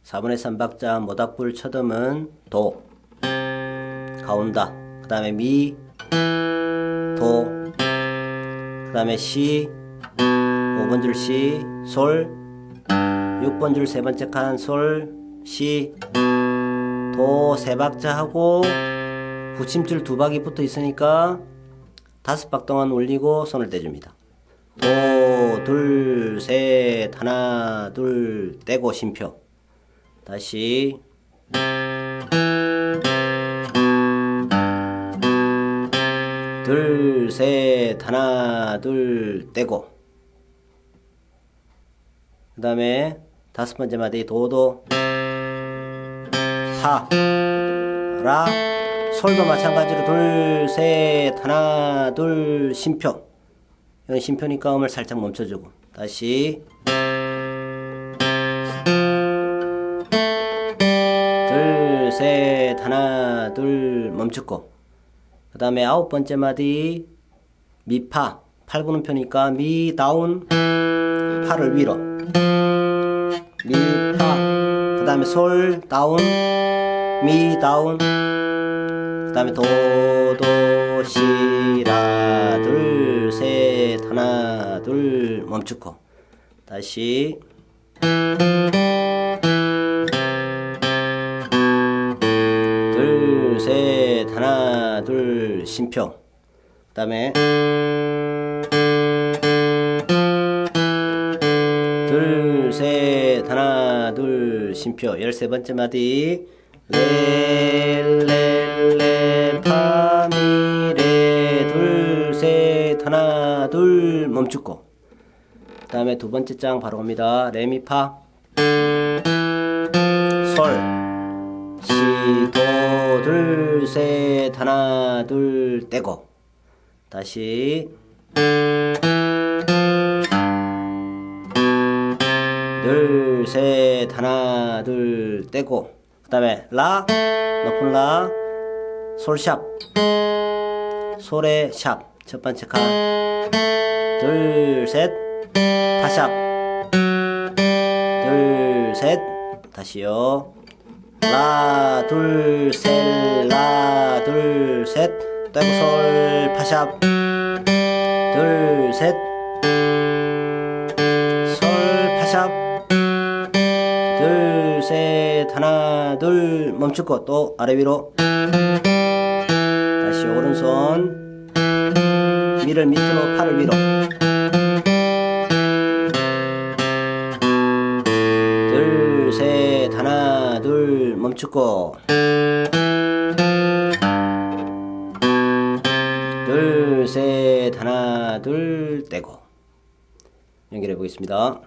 4분의 3박자 모닥불 첫음은 도, 가온다. 그 다음에 미, 도, 그 다음에 시, 5번 줄 시, 솔, 6번 줄 세 번째 칸 솔, 시, 도 세 박자 하고 붙임줄 두 박이 붙어 있으니까 5박 동안 올리고 손을 떼줍니다. 도, 둘, 셋, 하나, 둘, 떼고 쉼표. 다시 둘, 셋, 하나, 둘, 떼고 그 다음에 5번째 마디 도도 파, 라, 솔도 마찬가지로 둘, 셋, 하나, 둘, 쉼표. 이건 쉼표니까 음을 살짝 멈춰주고 다시 둘, 셋, 하나, 둘, 멈추고 그 다음에 9번째 마디 미파, 8분음표니까 미, 다운, 파를 위로 미파, 그 다음에 솔, 다운, 미, 다운, 그 다음에 도, 도, 시, 라, 둘, 셋, 하나, 둘, 멈추고 다시 둘, 셋, 하나, 둘, 쉼표. 그 다음에 둘, 셋, 하나, 둘, 쉼표. 13번째 마디 레, 레, 레, 파, 미, 레, 둘, 셋, 하나, 둘, 멈추고 그 다음에 두 번째 장 바로 갑니다. 레, 미, 파, 솔, 시, 도, 둘, 셋, 하나, 둘, 떼고 다시 둘, 셋, 하나, 둘, 떼고 그 다음에 라, 높은 라, 솔샵, 솔의 샵 첫 번째 칸 둘, 셋, 파샵 둘, 셋, 다시요 라, 둘, 셋, 라, 둘, 셋, 떼고 솔, 파샵 둘, 셋, 솔, 파샵 둘, 셋, 하나, 둘, 멈추고 또 아래 위로 다시 오른손 미를 밑으로 팔을 위로 둘, 셋, 하나, 둘, 멈추고 둘, 셋, 하나, 둘, 떼고 연결해 보겠습니다.